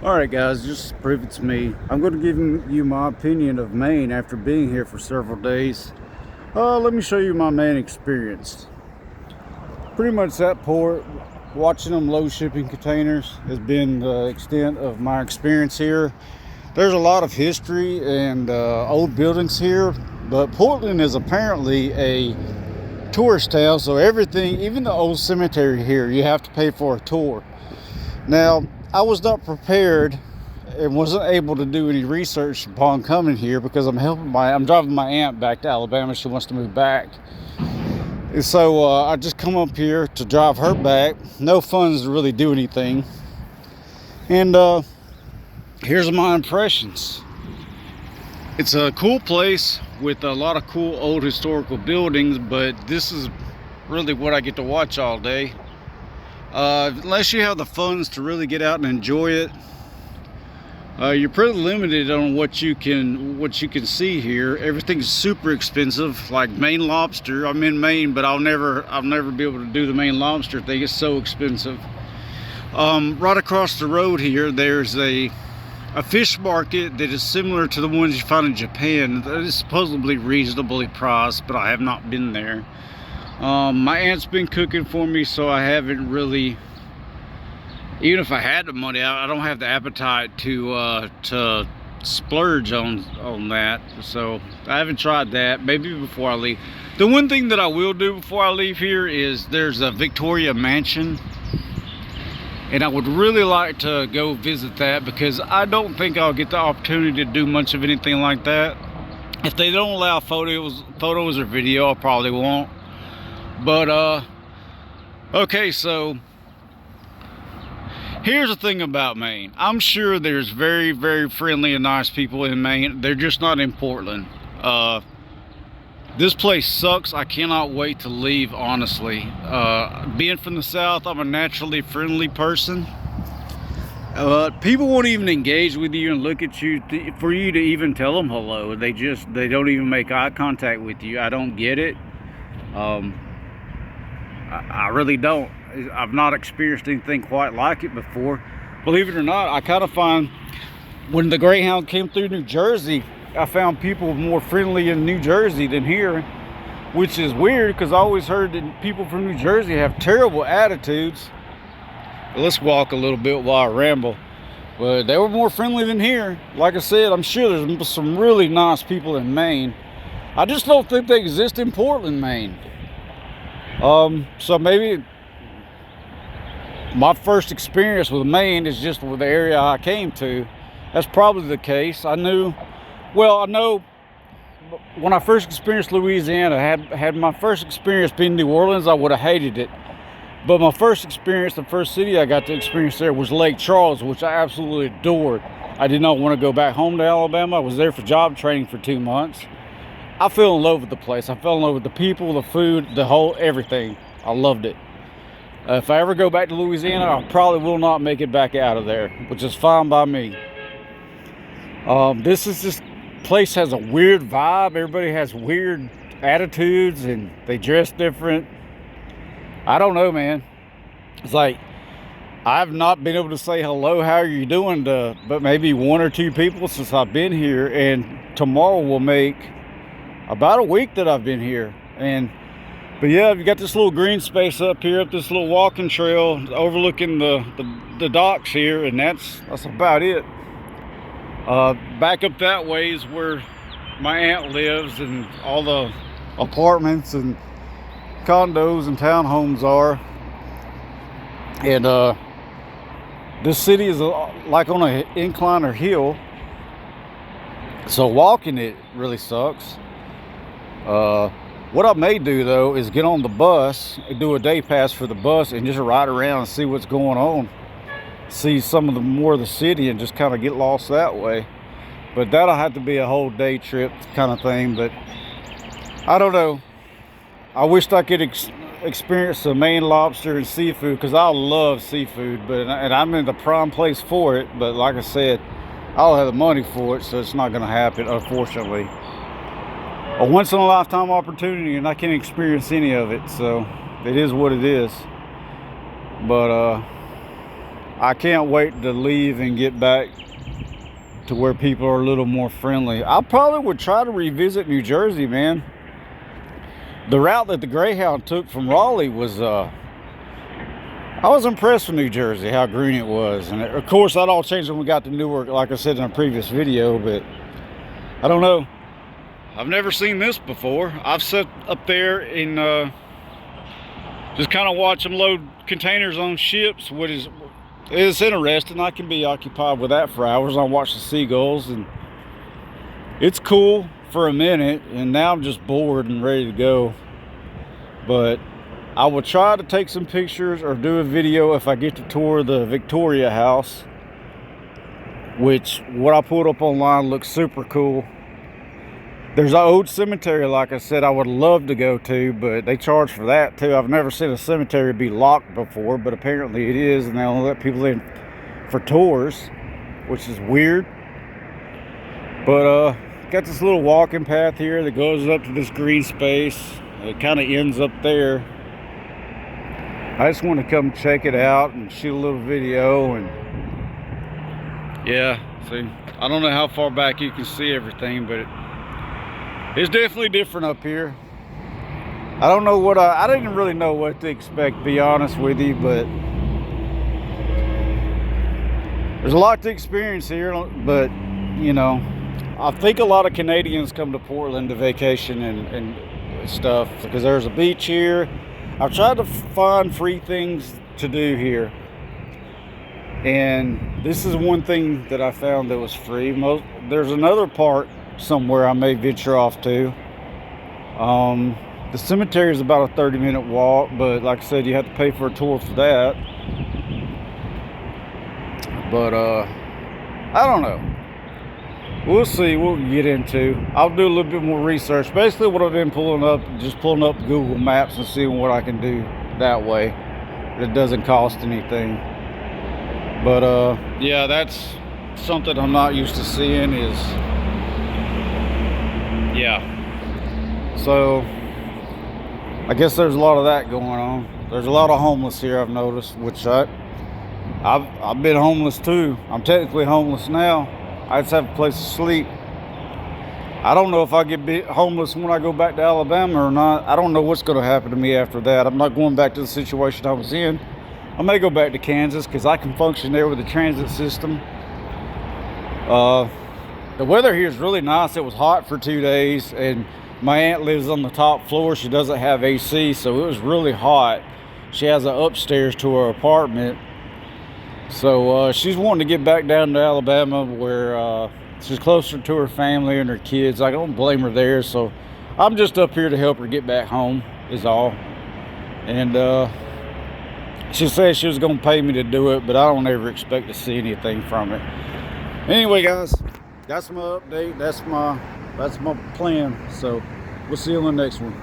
Alright guys, just to prove it's me, I'm going to give you my opinion of Maine after being here for several days. Let me show you my Maine experience. Pretty much that port, watching them load shipping containers has been the extent of my experience here. There's a lot of history and old buildings here, but Portland is apparently a tourist town, so everything, even the old cemetery here, you have to pay for a tour. Now, I was not prepared and wasn't able to do any research upon coming here because I'm driving my aunt back to Alabama. She wants to move back. And so I just come up here to drive her back. No funds to really do anything. And here's my impressions. It's a cool place with a lot of cool old historical buildings, but this is really what I get to watch all day. Unless you have the funds to really get out and enjoy it, you're pretty limited on what you can see here. Everything's super expensive, like Maine lobster. I'm in Maine, but I'll never be able to do the Maine lobster thing. It's so expensive. Right across the road here, there's a fish market that is similar to the ones you find in Japan. That is supposedly reasonably priced, but I have not been there. My aunt's been cooking for me, so I haven't really, even if I had the money, I don't have the appetite to splurge on that. So I haven't tried that. Maybe before I leave. The one thing that I will do before I leave here is there's a Victoria Mansion, and I would really like to go visit that because I don't think I'll get the opportunity to do much of anything like that. If they don't allow photos or video, I probably won't. But okay, so here's the thing about Maine. I'm sure there's very, very friendly and nice people in Maine. They're just not in Portland. This place sucks. I cannot wait to leave, honestly. Being from the South, I'm a naturally friendly person. People won't even engage with you and look at you for you to even tell them hello. They don't even make eye contact with you. I don't get it. I really don't. I've not experienced anything quite like it before. Believe it or not, I kind of find when the Greyhound came through New Jersey, I found people more friendly in New Jersey than here, which is weird because I always heard that people from New Jersey have terrible attitudes. But let's walk a little bit while I ramble. But they were more friendly than here. Like I said, I'm sure there's some really nice people in Maine. I just don't think they exist in Portland, Maine. So maybe my first experience with Maine is just with the area I came to. That's probably the case. I know when I first experienced Louisiana, had my first experience being New Orleans, I would have hated it. But my first experience, the first city I got to experience there was Lake Charles, which I absolutely adored. I did not want to go back home to Alabama. I was there for job training for 2 months. I fell in love with the place. I fell in love with the people, the food, everything. I loved it. If I ever go back to Louisiana, I probably will not make it back out of there, which is fine by me. This place has a weird vibe. Everybody has weird attitudes and they dress different. I don't know, man. It's like I've not been able to say hello, how are you doing, to but maybe 1 or 2 people since I've been here, and tomorrow will make about a week that I've been here. But yeah, you got this little green space up here, up this little walking trail overlooking the docks here, and that's about it. Back up that way is where my aunt lives, and all the apartments and condos and townhomes are. And this city is like on an incline or hill, so walking it really sucks. What I may do though is get on the bus and do a day pass for the bus and just ride around and see what's going on, see some of the more of the city, and just kind of get lost that way. But that'll have to be a whole day trip kind of thing. But I don't know. I wished I could experience some Maine lobster and seafood because I love seafood, and I'm in the prime place for it. But like I said, I don't have the money for it, so it's not going to happen, unfortunately. A once in a lifetime opportunity, and I can't experience any of it, so it is what it is. But I can't wait to leave and get back to where people are a little more friendly. I probably would try to revisit New Jersey, man. The route that the Greyhound took from Raleigh was, I was impressed with New Jersey, how green it was. And of course, that all changed when we got to Newark, like I said in a previous video, but I don't know. I've never seen this before. I've sat up there and just kind of watch them load containers on ships, which is interesting. I can be occupied with that for hours. I watch the seagulls, and it's cool for a minute, and now I'm just bored and ready to go. But I will try to take some pictures or do a video if I get to tour the Victoria House, which what I pulled up online looks super cool. There's an old cemetery, like I said, I would love to go to, but they charge for that too. I've never seen a cemetery be locked before, but apparently it is, and they only let people in for tours, which is weird. But got this little walking path here that goes up to this green space. It kind of ends up there. I just want to come check it out and shoot a little video. And yeah, see, I don't know how far back you can see everything, but it's definitely different up here. I don't know what I didn't really know what to expect, to be honest with you, but there's a lot to experience here. But you know, I think a lot of Canadians come to Portland to vacation and stuff because there's a beach here. I've tried to find free things to do here, and this is one thing that I found that was free. There's another part somewhere I may venture off to. The cemetery is about a 30-minute walk, but like I said, you have to pay for a tour for that. But I don't know. We'll see what we get into. I'll do a little bit more research. Basically what I've been pulling up, just pulling up Google Maps and seeing what I can do that way. It doesn't cost anything. But yeah, that's something I'm not used to seeing is, yeah. So I guess there's a lot of that going on. There's a lot of homeless here, I've noticed, which I've been homeless too. I'm technically homeless now. I just have a place to sleep. I don't know if I get homeless when I go back to Alabama or not. I don't know what's going to happen to me after that. I'm not going back to the situation I was in. I may go back to Kansas because I can function there with the transit system. The weather here is really nice. It was hot for 2 days, and my aunt lives on the top floor. She doesn't have AC, so it was really hot. She has an upstairs to her apartment. So she's wanting to get back down to Alabama where she's closer to her family and her kids. I don't blame her there. So I'm just up here to help her get back home is all. And she said she was going to pay me to do it, but I don't ever expect to see anything from it. Anyway, guys, that's my update. That's my plan. So we'll see you on the next one.